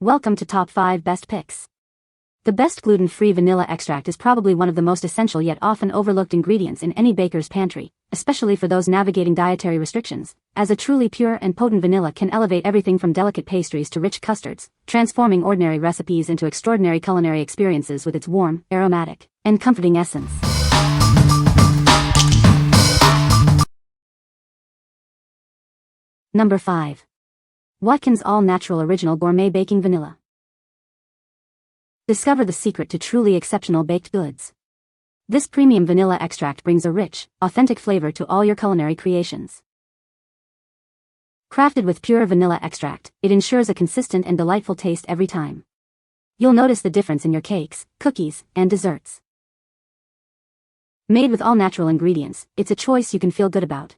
Welcome to Top 5 Best Picks. The best gluten-free vanilla extract is probably one of the most essential yet often overlooked ingredients in any baker's pantry, especially for those navigating dietary restrictions, as a truly pure and potent vanilla can elevate everything from delicate pastries to rich custards, transforming ordinary recipes into extraordinary culinary experiences with its warm, aromatic, and comforting essence. Number 5. Watkins All-Natural Original Gourmet Baking Vanilla. Discover the secret to truly exceptional baked goods. This premium vanilla extract brings a rich, authentic flavor to all your culinary creations. Crafted with pure vanilla extract, it ensures a consistent and delightful taste every time. You'll notice the difference in your cakes, cookies, and desserts. Made with all-natural ingredients, it's a choice you can feel good about.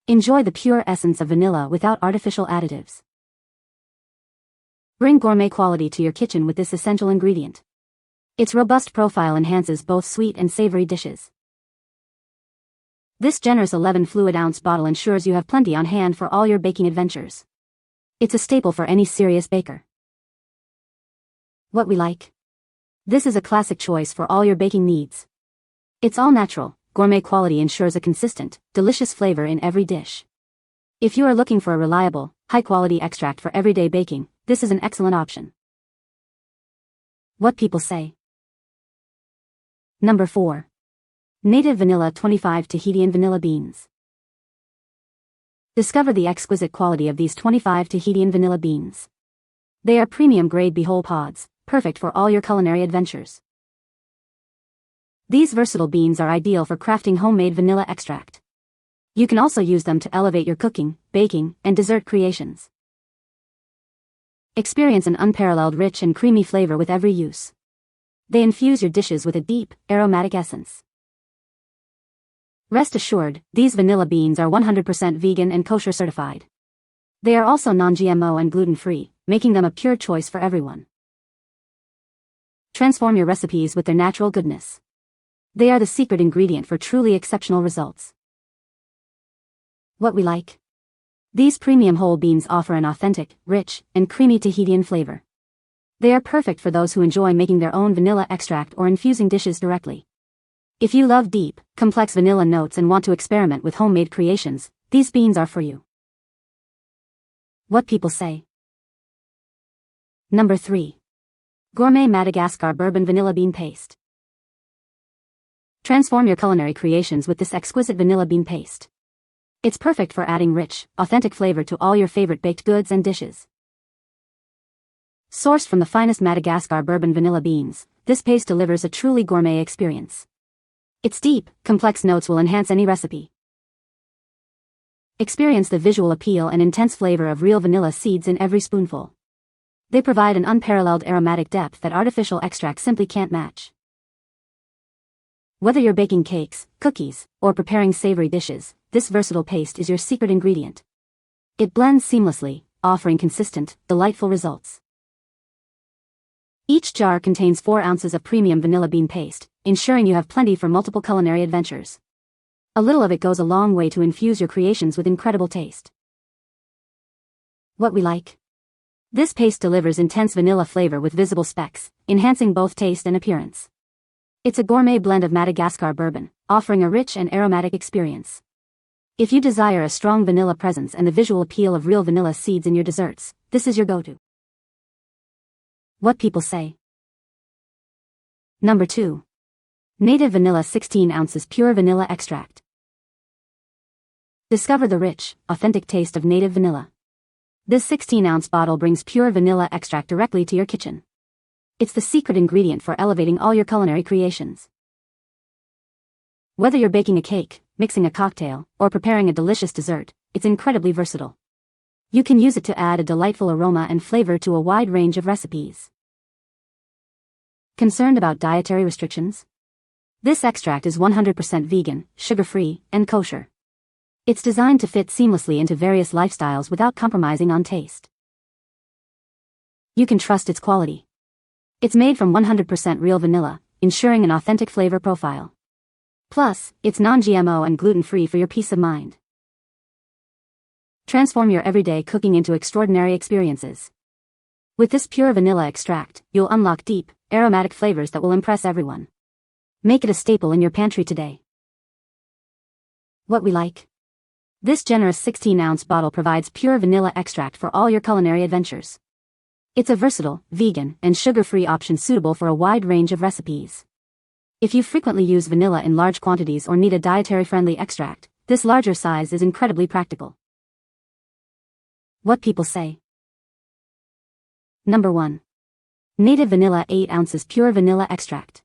Enjoy the pure essence of vanilla without artificial additives. Bring gourmet quality to your kitchen with this essential ingredient. Its robust profile enhances both sweet and savory dishes. This generous 11 fluid ounce bottle ensures you have plenty on hand for all your baking adventures. It's a staple for any serious baker. What we like. This is a classic choice for all your baking needs. It's all natural, gourmet quality ensures a consistent, delicious flavor in every dish. If you are looking for a reliable, high-quality extract for everyday baking, this is an excellent option. What people say. Number 4. Native Vanilla 25 Tahitian Vanilla Beans. Discover the exquisite quality of these 25 Tahitian vanilla beans. They are premium-grade whole pods, perfect for all your culinary adventures. These versatile beans are ideal for crafting homemade vanilla extract. You can also use them to elevate your cooking, baking, and dessert creations. Experience an unparalleled rich and creamy flavor with every use. They infuse your dishes with a deep, aromatic essence. Rest assured, these vanilla beans are 100% vegan and kosher certified. They are also non-GMO and gluten-free, making them a pure choice for everyone. Transform your recipes with their natural goodness. They are the secret ingredient for truly exceptional results. What we like. These premium whole beans offer an authentic, rich, and creamy Tahitian flavor. They are perfect for those who enjoy making their own vanilla extract or infusing dishes directly. If you love deep, complex vanilla notes and want to experiment with homemade creations, these beans are for you. What people say. Number 3. Gourmet Madagascar Bourbon Vanilla Bean Paste. Transform your culinary creations with this exquisite vanilla bean paste. It's perfect for adding rich, authentic flavor to all your favorite baked goods and dishes. Sourced from the finest Madagascar bourbon vanilla beans, this paste delivers a truly gourmet experience. Its deep, complex notes will enhance any recipe. Experience the visual appeal and intense flavor of real vanilla seeds in every spoonful. They provide an unparalleled aromatic depth that artificial extracts simply can't match. Whether you're baking cakes, cookies, or preparing savory dishes, this versatile paste is your secret ingredient. It blends seamlessly, offering consistent, delightful results. Each jar contains 4 ounces of premium vanilla bean paste, ensuring you have plenty for multiple culinary adventures. A little of it goes a long way to infuse your creations with incredible taste. What we like. This paste delivers intense vanilla flavor with visible specks, enhancing both taste and appearance. It's a gourmet blend of Madagascar bourbon, offering a rich and aromatic experience. If you desire a strong vanilla presence and the visual appeal of real vanilla seeds in your desserts, this is your go-to. What people say. Number 2. Native Vanilla 16 ounces Pure Vanilla Extract. Discover the rich, authentic taste of native vanilla. This 16-ounce bottle brings pure vanilla extract directly to your kitchen. It's the secret ingredient for elevating all your culinary creations. Whether you're baking a cake, mixing a cocktail, or preparing a delicious dessert, it's incredibly versatile. You can use it to add a delightful aroma and flavor to a wide range of recipes. Concerned about dietary restrictions? This extract is 100% vegan, sugar-free, and kosher. It's designed to fit seamlessly into various lifestyles without compromising on taste. You can trust its quality. It's made from 100% real vanilla, ensuring an authentic flavor profile. Plus, it's non-GMO and gluten-free for your peace of mind. Transform your everyday cooking into extraordinary experiences. With this pure vanilla extract, you'll unlock deep, aromatic flavors that will impress everyone. Make it a staple in your pantry today. What we like. This generous 16-ounce bottle provides pure vanilla extract for all your culinary adventures. It's a versatile, vegan, and sugar-free option suitable for a wide range of recipes. If you frequently use vanilla in large quantities or need a dietary-friendly extract, this larger size is incredibly practical. What people say. Number 1. Native Vanilla 8 ounces Pure Vanilla Extract.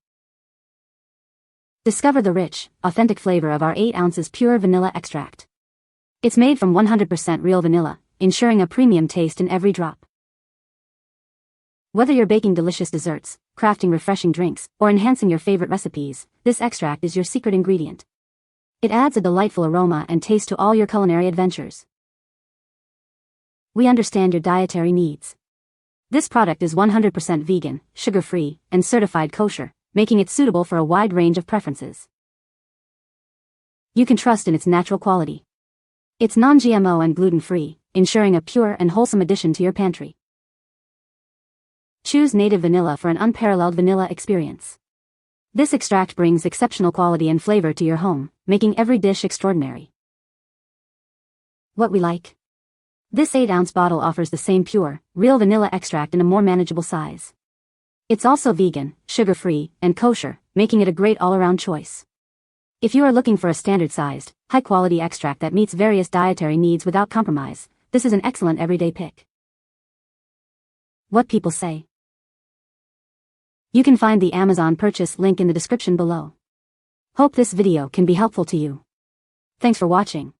Discover the rich, authentic flavor of our 8 ounces Pure Vanilla Extract. It's made from 100% real vanilla, ensuring a premium taste in every drop. Whether you're baking delicious desserts, crafting refreshing drinks, or enhancing your favorite recipes, this extract is your secret ingredient. It adds a delightful aroma and taste to all your culinary adventures. We understand your dietary needs. This product is 100% vegan, sugar-free, and certified kosher, making it suitable for a wide range of preferences. You can trust in its natural quality. It's non-GMO and gluten-free, ensuring a pure and wholesome addition to your pantry. Choose native vanilla for an unparalleled vanilla experience. This extract brings exceptional quality and flavor to your home, making every dish extraordinary. What we like. This 8-ounce bottle offers the same pure, real vanilla extract in a more manageable size. It's also vegan, sugar-free, and kosher, making it a great all-around choice. If you are looking for a standard-sized, high-quality extract that meets various dietary needs without compromise, this is an excellent everyday pick. What people say. You can find the Amazon purchase link in the description below. Hope this video can be helpful to you. Thanks for watching.